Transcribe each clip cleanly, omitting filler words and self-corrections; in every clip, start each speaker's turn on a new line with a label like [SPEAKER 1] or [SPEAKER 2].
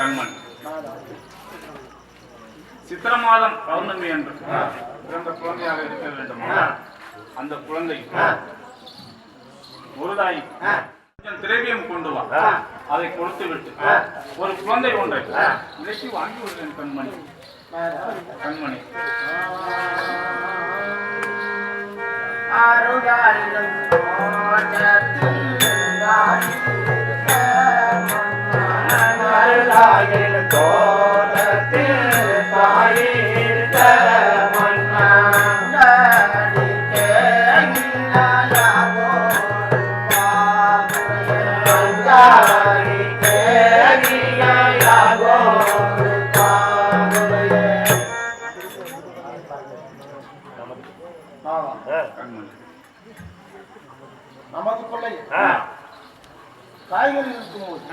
[SPEAKER 1] கண்மணி சித்திர மாதம் பௌர்ணமி என்று பிறந்த குழந்தையாக இருக்க வேண்டும். அந்த குழந்தை ஒரு தாய் கொஞ்சம் திரவியம் கொண்டு வா, அதை கொடுத்து விட்டு ஒரு குழந்தை ஒன்றை இலக்கி வாங்கி விடுவேன். கண்மணி கண்மணி
[SPEAKER 2] நமது கொள்ளை காய்கறி இருக்கும்போது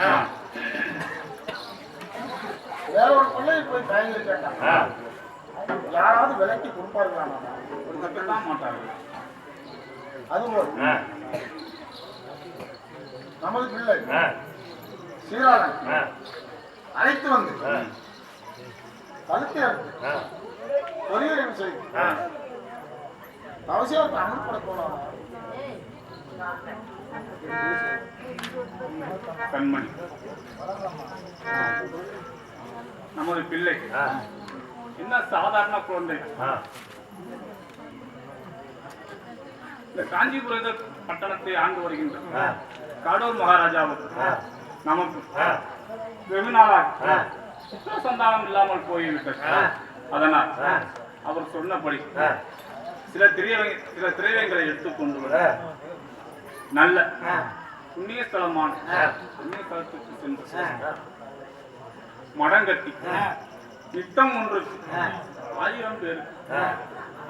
[SPEAKER 2] வேற ஒரு கொள்ளையில் போய் காய்கறி கேட்டாங்க, யாராவது விலைக்கு கொடுப்பார்களா?
[SPEAKER 1] மாட்டார்கள்.
[SPEAKER 2] அதுபோல் நமது பிள்ளை சீராளன் அழைத்து வந்து கழுத்தை பொறியியல் செய்து அவசியம் அமல்பட போனாங்க.
[SPEAKER 1] கண்மணி நமது பிள்ளை என்ன சாதாரண குழந்தை. இந்த காஞ்சிபுர பட்டணத்தை ஆண்டு வருகின்ற கடூர் மகாராஜாவுக்கு நமக்கு வெகு நாளாக புத்திர சந்தானம் இல்லாமல் போய்விட்டது. அதனால் அவர் சொன்னபடி சில திரவியங்களை எடுத்துக்கொண்டு நல்ல புண்ணிய ஸ்தலமான புண்ணிய ஸ்தலத்துக்கு சென்று மடங்கட்டி நித்தம் ஒன்று 1000 பேருக்கு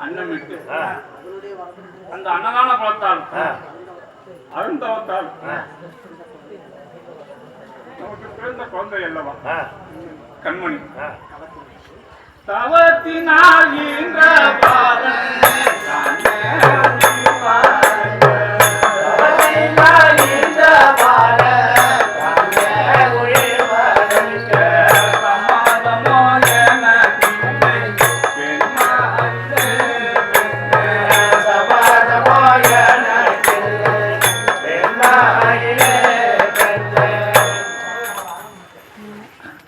[SPEAKER 1] அன்னமிட்டு அந்த அன்னதான பலத்தால் அருந்தவத்தால் நமக்கு பிறந்த குழந்தை அல்லவா கண்மணி தவத்தினால் ஈன்ற பாலன்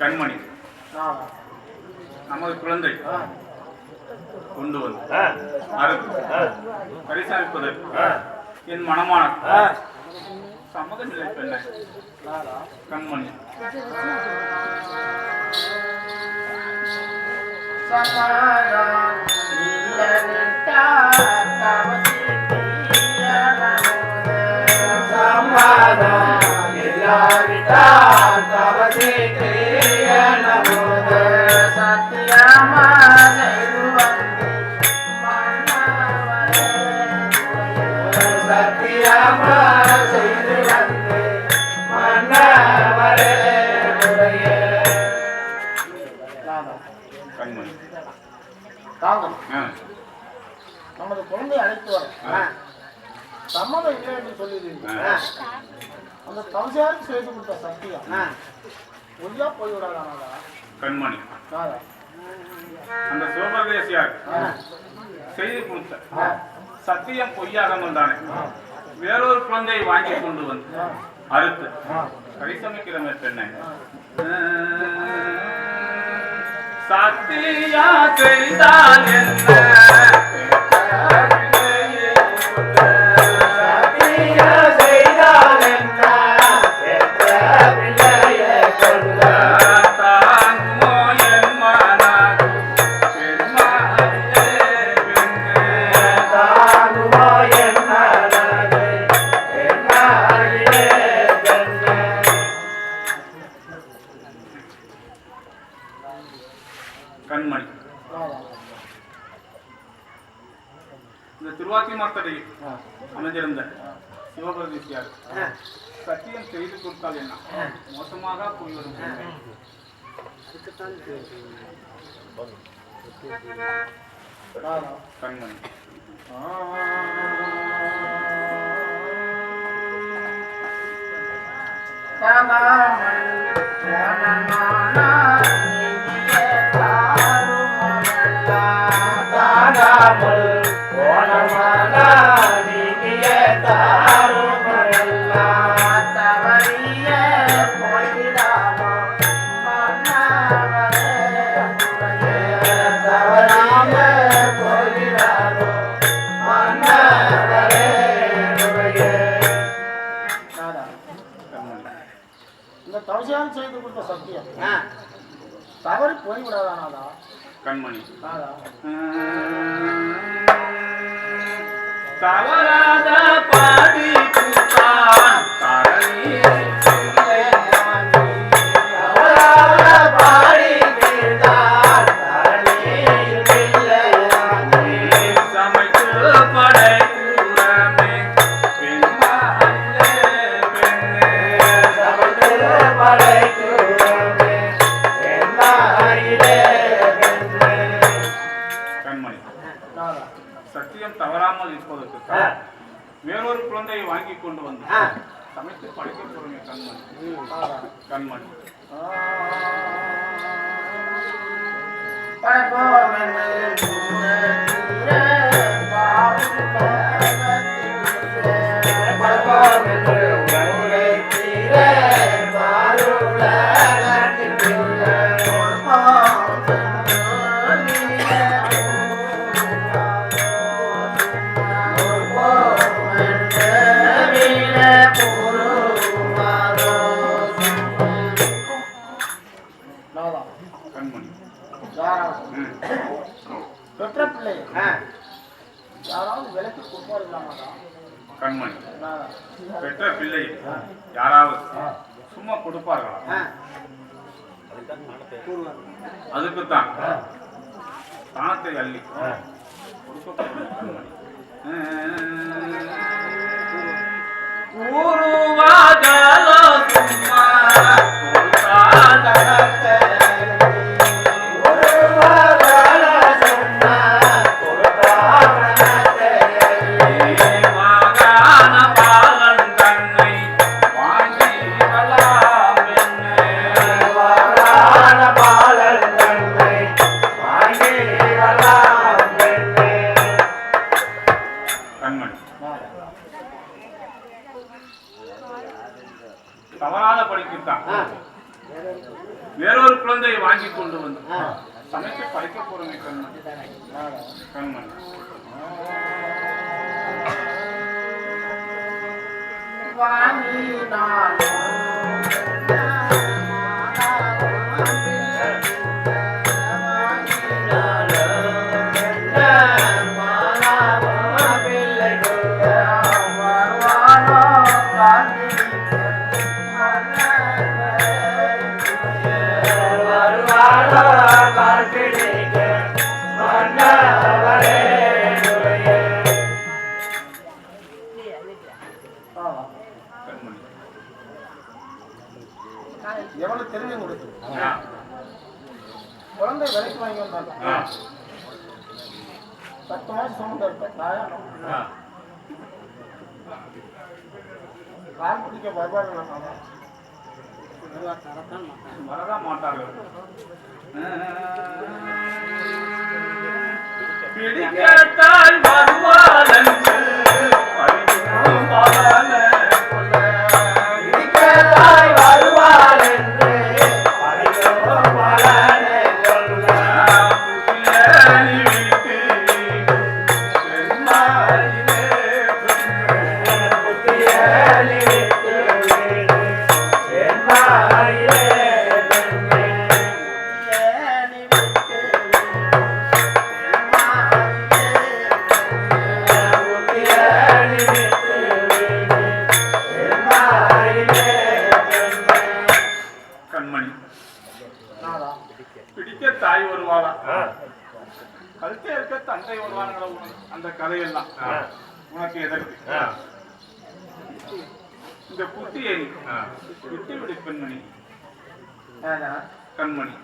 [SPEAKER 1] கண்மணி நமது குழந்தை கொண்டு வந்து பரிசாலிப்பதற்கு என் மனமான சம்மதமில்லை பெண்ணை. கண்மணி
[SPEAKER 2] நமது குழந்தை அழைத்து வர சம்மதம் இல்லை என்று சொல்லிடுவீங்க. அந்த தவசியாருக்கு செய்து கொடுத்த சத்தியம் பொய்யா போய்விடாதா?
[SPEAKER 1] கண்மணி அந்த சிவபரதேசியார் செய்து கொடுத்த சத்தியம் பொய்யாக வந்தானே வேறொரு குழந்தையை வாங்கி கொண்டு வந்து அறுத்து கரிசமைக்கிற பெண்ணை சத்தியா செய்தால் என்ன கண்மணி இந்த திருவாச்சி மாத்தடி அமைஞ்சிருந்த சிவபரதேசியார் சத்தியம் செய்து கொடுத்தால் என்ன மோசமாக போய்விடும். கண்மணி
[SPEAKER 2] na
[SPEAKER 3] தவறாமல் போனமானா நீங்கிய தாருமெல்லாம் தவறிய போயிடாமோ மன்னவரே தவறாம போயிடாமோ மன்னவரே
[SPEAKER 2] இந்த தவசியான் செய்து கொடுத்த சத்தியம் தவறி போய்விடாதானாதா
[SPEAKER 1] கண்மணி
[SPEAKER 2] நாதா
[SPEAKER 1] தவறாத பாடி பூத்தான் தரணியே
[SPEAKER 3] தவறாத பாடி வீழ்ந்தான் தரணியில் பிள்ளையானே
[SPEAKER 1] சமைத்து படை கூறமே பெண்மாலே பெண்ணே
[SPEAKER 3] சமத்திர படைக்குமே என்னாயிலே பெண்ணே
[SPEAKER 1] கண்மணி
[SPEAKER 2] நாதா
[SPEAKER 1] சத்தியம் தவறாமல் இருப்பதற்கு வேறொரு குழந்தையை வாங்கி கொண்டு வந்து சமைத்து படிக்க போறமே கண்மணி
[SPEAKER 2] நாதா
[SPEAKER 1] கண்மணி
[SPEAKER 2] நாதா
[SPEAKER 1] கண்மணி
[SPEAKER 2] யாராவது
[SPEAKER 1] ம்.
[SPEAKER 2] பெற்ற பிள்ளை யாராவது விலைக்கு கொடுப்பாரு இல்லாமதா
[SPEAKER 1] கண்மணி
[SPEAKER 2] நாதா
[SPEAKER 1] பெற்ற பிள்ளை யாராவது சும்மா கொடுப்பார்களா அதுக்குத்தான் தானத்தை அள்ளி கொடுக்கக்கூடிய கண்மணி கூறுவாதலோ சும்மா கொடுத்தாதனத்தை வாகான பாலன் தன்னை வாங்கி வரலாம் என்னே. கண்மணி தவறாத படிக்கத்தான் வேறொரு குழந்தையை வாங்கி கொண்டு வந்து சமைத்து படிக்க போறமே கண்மணி கண்மணி கண்மணி
[SPEAKER 2] எவ்வளவு தெரிஞ்சு கொடுத்து
[SPEAKER 1] ஆ,
[SPEAKER 2] குழந்தை விலைக்கு வாங்கி வந்தாங்க
[SPEAKER 1] ஆ,
[SPEAKER 2] 10 மாசம் சுமந்து இருப்பேன் தாயானம்
[SPEAKER 1] ஆ.
[SPEAKER 2] கால் பிடிக்க வருவார்கள்
[SPEAKER 1] வரதான் மாட்டார்கள் பிடிக்கத்தாய் வருவாளன்று பறிக்கும் பலனை கொள்ள. புதியணி விட்டு பெண்மாயிலே கண்மணி பிடிக்க தாய் வருவாளா கழுத்தே இருக்க தந்தை வருவானுங்களா அந்த கதையெல்லாம் உனக்கு எதற்கு இந்த புத்தியை விட்டு விடு பெண்மணி கண்மணி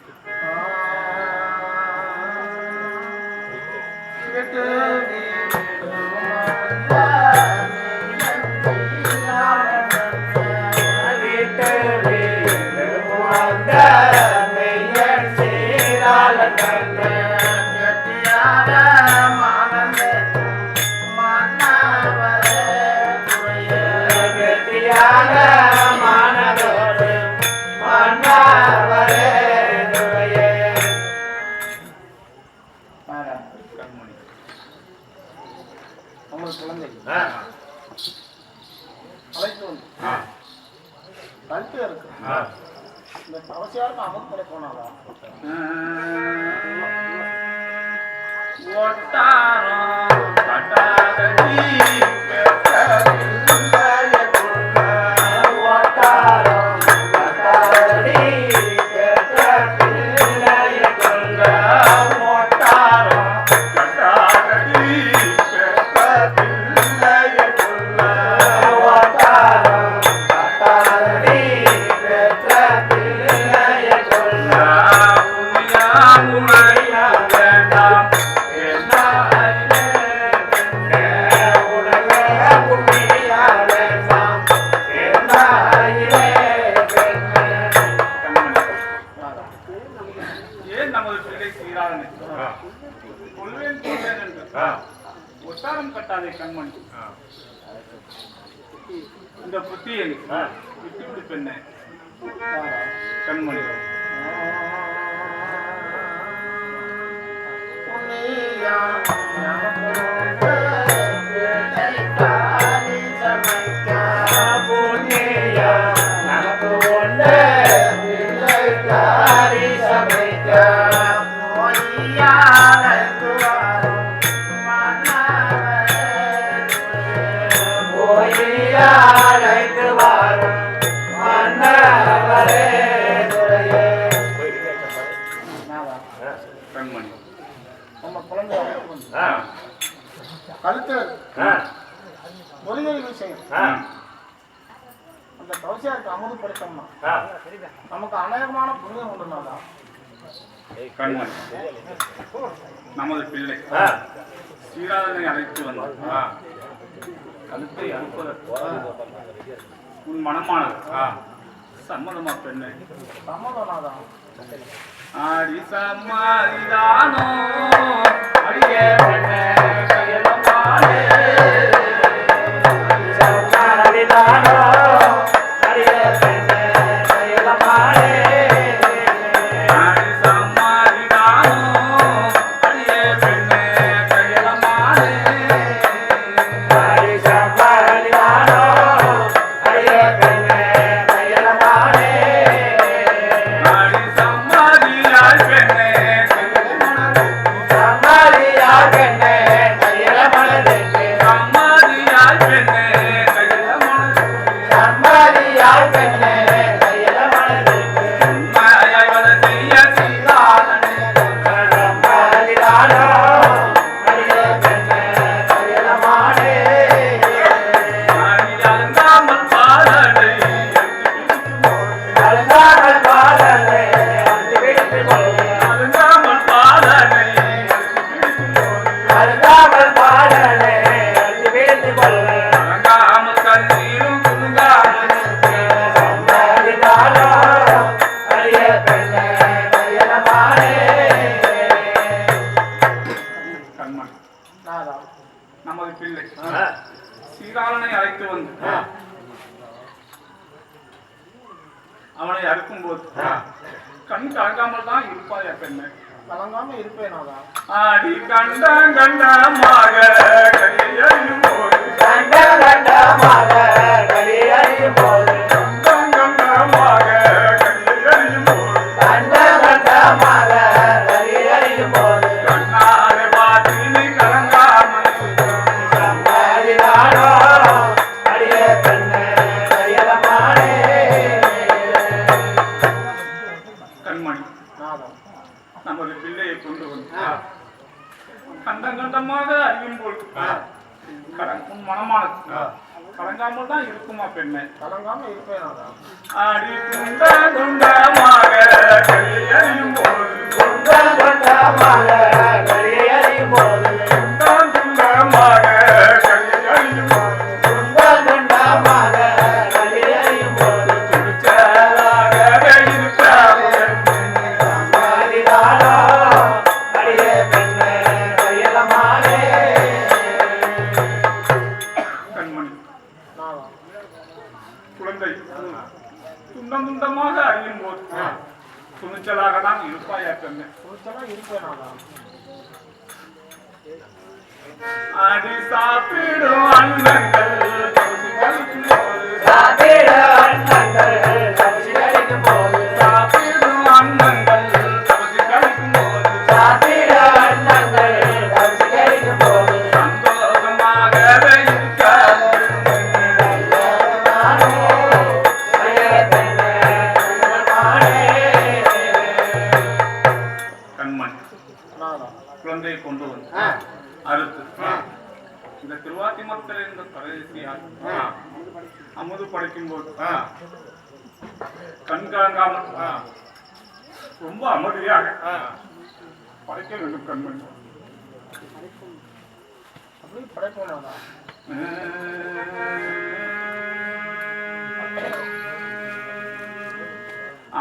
[SPEAKER 3] மான மன்னவரே துறையே
[SPEAKER 1] கண்மணி
[SPEAKER 2] உங்களுக்கு குழந்தை அழைத்து வந்து கழுத்து இருக்கு இந்த தவசியாருக்கு அமர்ப்படை போனாலா
[SPEAKER 1] ஒட்டாரம் கட்டாதடி ஒட்டாரம் கட்டாதே கண்மணி இந்த புத்தியை விட்டுவிடு பெண்ணே கண்மணி கண்மணி
[SPEAKER 2] நம்ம குழந்தை கழுத்து மொழிகள் விஷயம் அந்த தவசியாருக்கு அமுது படைத்தோம்னா நமக்கு அநேகமான புண்ணியம் உண்டுனாதா
[SPEAKER 1] கண்மணி நமது பிள்ளை சீராதனை அழைத்து வந்தார் கழுத்தை அறுப்பதற்கு உன் மனமானது சம்மதமா பெண்ணை
[SPEAKER 2] சம்மதனாதா
[SPEAKER 1] ஆடி சம்மாதிதானோ அடியே பெண்ணே கையலமானே
[SPEAKER 3] சம்மாதிதானோ அடியே பெண்ணே கையலமானே
[SPEAKER 1] ஆடி சம்மாதிதானோ அடியே பெண்ணே கையலமானே
[SPEAKER 3] ஆடி சம்மாதிதானோ அடியே பெண்ணே கையலமானே
[SPEAKER 1] ஆடி சம்மாதியாய் பெண்ணே
[SPEAKER 3] சம்மாதியாய் பெண்ணே கையலமானே
[SPEAKER 1] சம்மாதியாய் பெண்ணே கையலமானே
[SPEAKER 3] சம்மாதியாய் பெண்ணே கையலமானே
[SPEAKER 1] உண்மையாய் வத செய்ய சீதானே
[SPEAKER 3] சம்மாதிதானோ அடியே பெண்ணே கையலமானே
[SPEAKER 1] ஆடி அலங்காமல் பாதடை
[SPEAKER 3] அலங்காமல் பாதலே அந்து விட்டு கொள்ளும்
[SPEAKER 1] அலங்காமல் பாதடை
[SPEAKER 3] அலங்காமல் பாதலே அந்து விட்டு கொள்ளும்
[SPEAKER 1] அலங்காமல் கண்ணீரும் குலுங்காமல்
[SPEAKER 3] சம்மாதிதானோ அடியே பெண்ணே கையலமானே
[SPEAKER 1] கண்மணி
[SPEAKER 2] நாதா
[SPEAKER 1] நமது பிள்ளை சீராளனை அழைத்து வந்து அவனை அறுக்கும் போது கண் கலங்காமல் தான் இருப்பாயா பெண்ணை
[SPEAKER 2] கலங்காம இருப்பேனாதா
[SPEAKER 1] ஆடி கண்டமாக கையெறியும் போது
[SPEAKER 3] கண்ட கண்டமாக களியறியும் போது
[SPEAKER 1] கண்டமாக கையெறியும் போது
[SPEAKER 3] கண்ட கண்டமாக களியறியும் போது
[SPEAKER 1] கண்ணாலே பார்த்து நீ கலங்காமல்
[SPEAKER 3] சம்மாதிதானோ அடியே பெண்ணே கையலமானே
[SPEAKER 1] கண்மணி
[SPEAKER 2] நாதா
[SPEAKER 1] நமது பிள்ளையை கொண்டு வந்து கண்டமாக அறியும் போது உன் மனமானது கலங்காமல் தான் இருக்குமா பெண்ணை
[SPEAKER 2] கலங்காம இருப்பேனாதா
[SPEAKER 1] ஆடி துண்டமாக கையெறியும் போது
[SPEAKER 3] கண்ட கண்டமாக களியறியும் போது
[SPEAKER 1] துண்டமாக கையெறியும் போது
[SPEAKER 3] கண்ட கண்டமாக களியறியும் போது
[SPEAKER 1] துடிச்சலாகவே இருப்பார்கள்
[SPEAKER 3] சம்மாதிதானோ அடியே பெண்ணே கையலமானே
[SPEAKER 1] கண்மணி
[SPEAKER 2] நாதா
[SPEAKER 1] குழந்தை துண்டமாக அறியும் போது துணிச்சலாக தான் இருப்பாயா பெண்ணு.
[SPEAKER 2] கொஞ்சம் இருப்பேன்.
[SPEAKER 1] அடி சாப்பிடும் அண்ணங்கள் கழிக்கும் போது,
[SPEAKER 3] சாப்பிடும் அண்ணங்கள் கவசி கழிக்கும் போது,
[SPEAKER 1] சாப்பிடும் அண்ணங்கள் கவசி கழிக்கும் போது,
[SPEAKER 3] சாப்பிடும் அண்ணங்கள் கவசி கழிக்கும் போது,
[SPEAKER 1] சந்தோஷமாகவே இருக்க கண்மணி குழந்தையை கொண்டு வந்து அறுத்து இந்த திருவாத்தி மரத்தில் இந்த கடைசியாக அமுது படைக்கும் போது கண் கலங்காமல் ரொம்ப அமைதியாக படைக்க வேண்டும் கண்மணி.
[SPEAKER 2] அப்படி படைப்போம்.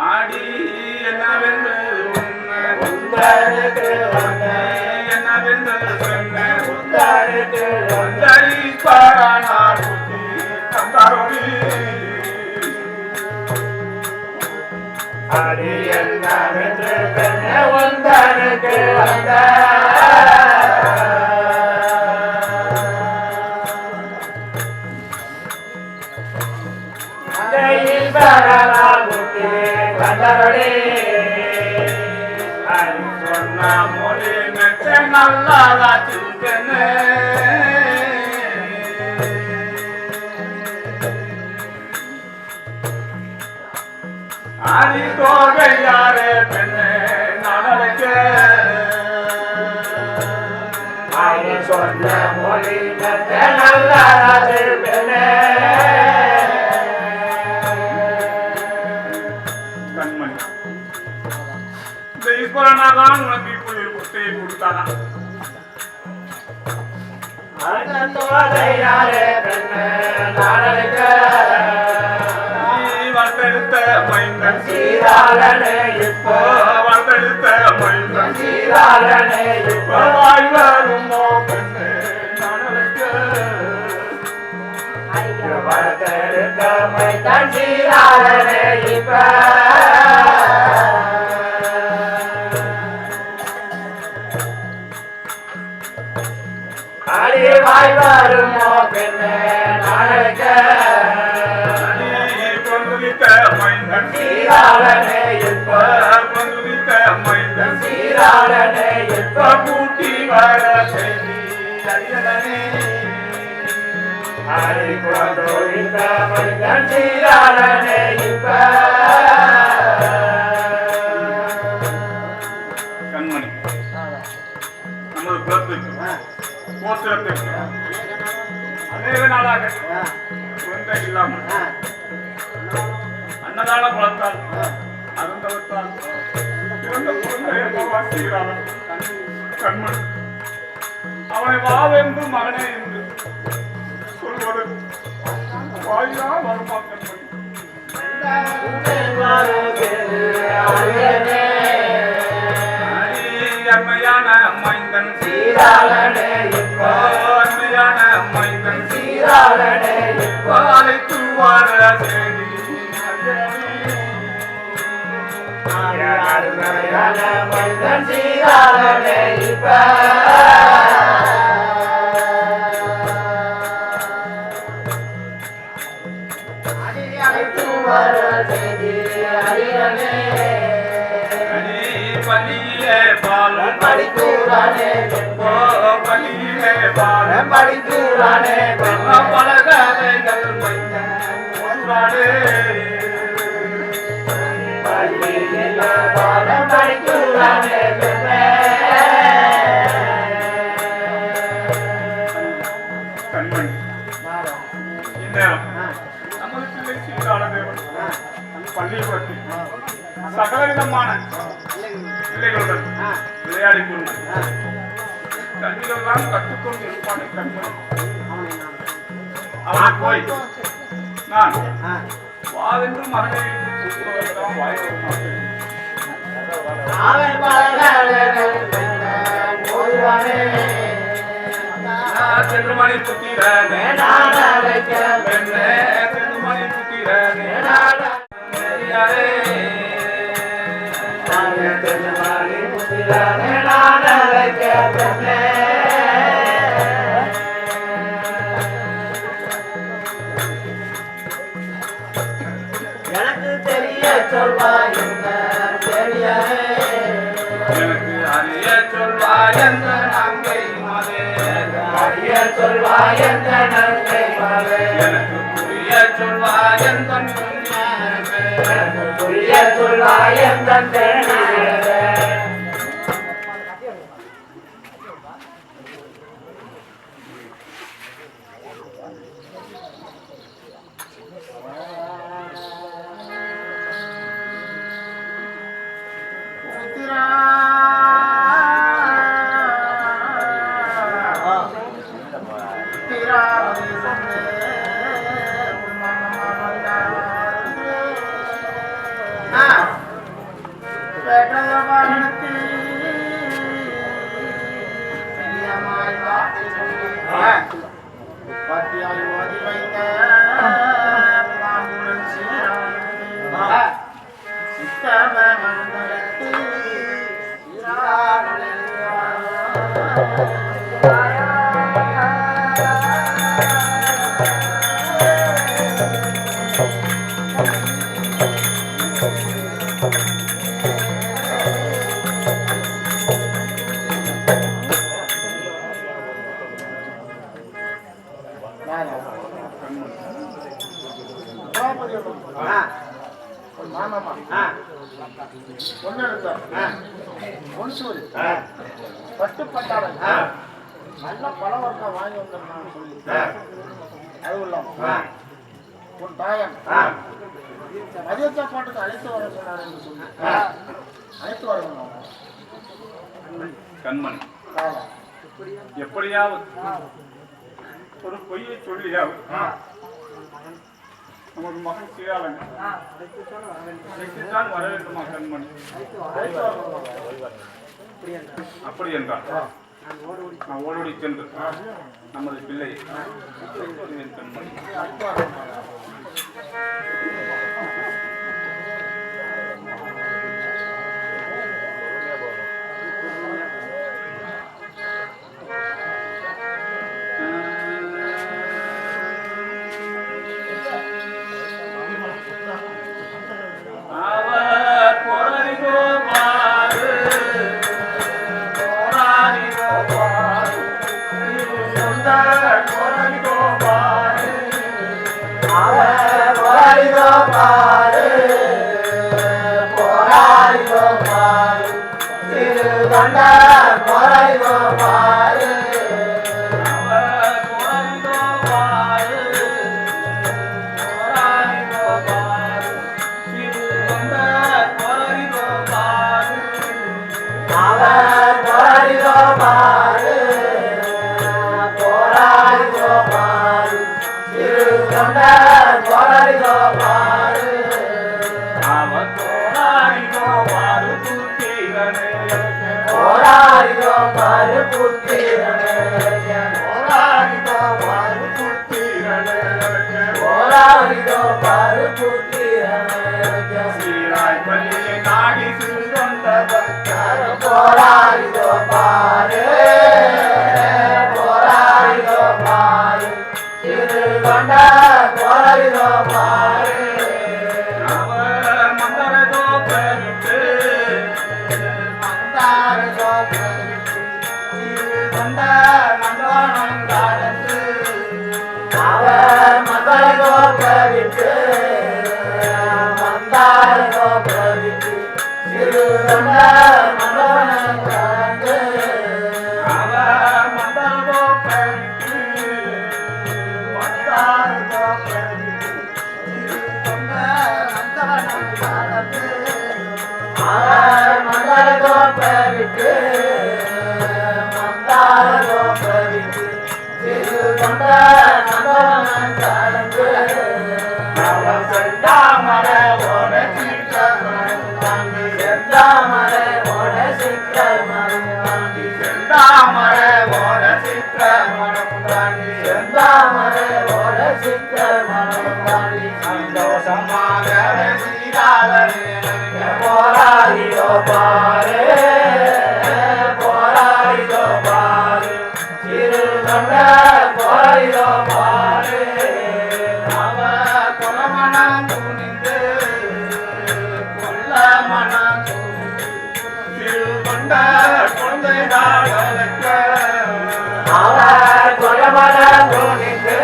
[SPEAKER 1] ஆடி என்னவென்று
[SPEAKER 3] உந்தருக்கு வந்த
[SPEAKER 1] என்னவென்று சொன்ன
[SPEAKER 3] உந்தருக்கு வந்த
[SPEAKER 1] பாரானார் புத்தி தந்தாரோடி
[SPEAKER 3] அடி என்னவென்று பெண்ணே உந்தருக்கு வந்த அதையில் பரனால் புத்தி தந்தரோடி
[SPEAKER 1] அது சொன்ன மொழி மெச்ச நல்லாதாச்சு பெண்ணே. ஆடி தோகை யாரே பெண்ணே நடக்க
[SPEAKER 3] அடி சொன்ன மொழி மெத்த நல்லாது பெண்ணே
[SPEAKER 1] கண்மணி. இந்த ஈஸ்வரனாதான் உனக்கு இப்படி ஒரு புத்தையை கொடுத்தானா?
[SPEAKER 3] யாரே பெண்ணே நாடக
[SPEAKER 1] நீ வளர்த்தெடுத்த மைந்தன்
[SPEAKER 3] சீராளனே இப்போ
[SPEAKER 1] வளர்த்தெடுத்த மைந்தன்
[SPEAKER 3] சீராளனே இப்போ
[SPEAKER 1] வாய் வருமோ பெண்ணே நடக்க
[SPEAKER 3] வளர்த்தெடுத்த மைதான் சீராளனே இப்ப அடி வாய் வருமோ பெண்ணே நாடக
[SPEAKER 1] கொன்றுவித்த மைந்தன்
[SPEAKER 3] சீராளனே இப்போ
[SPEAKER 1] கொன்றுவித்த மைந்தன்
[SPEAKER 3] சீராளனே இப்போ
[SPEAKER 1] கூட்டி வர செய்தி அறியலனே.
[SPEAKER 3] அடி குழந்தோழித்த மைதான் சீராளனே இப்ப
[SPEAKER 1] கண்மணி நமது குலத்துக்கு கோத்திரத்திற்கு அநேக நாளாக குழந்தை இல்லாமல் அன்னதான குலத்தால் அருந்தவத்தால் பிறந்த குழந்தையை வாசிக்கிறார்கள் கண்மணி. அவனை வாவென்று மகனே என்று சொல்வது வாயிலா வருமா கண்மணி? அருமையான மைந்தன்
[SPEAKER 3] சீராளனே இப்போ
[SPEAKER 1] அருமையான மைந்தன்
[SPEAKER 3] சீராளனே இப்போ
[SPEAKER 1] அழைத்து வர செய்தி
[SPEAKER 3] அருமையான மைந்தன் சீராளனே இப்ப அழைத்து வர செய்தி அறியனே
[SPEAKER 1] பள்ளியிலே பாலும்
[SPEAKER 3] படித்தூரானே
[SPEAKER 1] ஓ பள்ளியிலே பாலும்
[SPEAKER 3] படித்தூரானே
[SPEAKER 1] பலகவைகள் மைந்தன் ஒன்றாடே
[SPEAKER 3] பள்ளியில் பாடம் படித்தூரானே
[SPEAKER 1] கண்மணி. இந்நேரம் நமது பிள்ளை சீதாளதேவன் பள்ளிக்கூடத்தில் சகலவிதமான பிள்ளைகளுடன் விளையாடிக் கொண்டு கல்வியெல்லாம் கற்றுக்கொண்டு இருப்பானே கண்மணி. அவனை போய் நான் வாவென்று மகனை என்று கூப்பிடுவதெல்லாம் வாய்ப்பு மாட்டேன்.
[SPEAKER 3] அவன் போதுவானே
[SPEAKER 1] செல்லுமணி புத்திரனே
[SPEAKER 3] நான் அழைக்க
[SPEAKER 1] பெண்ணே செல்லுமணி புத்திரனே
[SPEAKER 3] நான்
[SPEAKER 1] பெரியாரே
[SPEAKER 3] மாயத்தென்மானி புத்திரனே நான் அழைக்க பெண்ணே எனக்கு தெரிய சொல்வாய் என்ன தெரியவே
[SPEAKER 1] எனக்கு அறிய சொல்வாய் என்ற நங்கை மதே
[SPEAKER 3] அறிய சொல்வாய் என்ற நங்கை மகளே
[SPEAKER 1] எனக்கு புரிய சொல்வாய் என்ற
[SPEAKER 3] எனக்கு புரிய சொல்வாய் என்ற தெரியவே
[SPEAKER 2] பாட்டியாய் ஓதி வைத்த பாங்குடன் சீரான சித்தமனங்களுக்கு பட்டுப்பட்டாளன் நல்ல பல வருஷம் வாங்கி வந்தேன் சொல்லி அதுவும் இல்லாம உன் தாயன் மதிய சாப்பாட்டுக்கு அழைத்து வர சொன்னார் என்று சொல்லி அழைத்து வரணும்
[SPEAKER 1] கண்மணி எப்படியாவது ஒரு பொய்யை சொல்லியாவது நமது மகன் சீராளங்க வர வேண்டுமா கண்மணி அப்படி என்றால் நான் ஓடோடி சென்று நமது பிள்ளை கண்மணி
[SPEAKER 3] போராடி போராடியோ பாரு போராடியோ பாரு சிறு தொண்ட போராடியோ பாரு
[SPEAKER 1] அவ கொலமன துணிந்து கொல்ல மன சிறு கொண்ட குழந்தைதான் வளர்க்க
[SPEAKER 3] அவர் கொலமன துணிந்து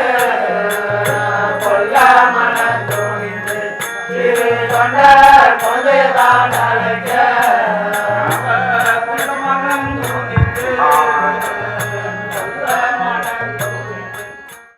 [SPEAKER 3] கொல்லமன துணிந்து சிறு தொண்ட கொலைதான் அழைக்க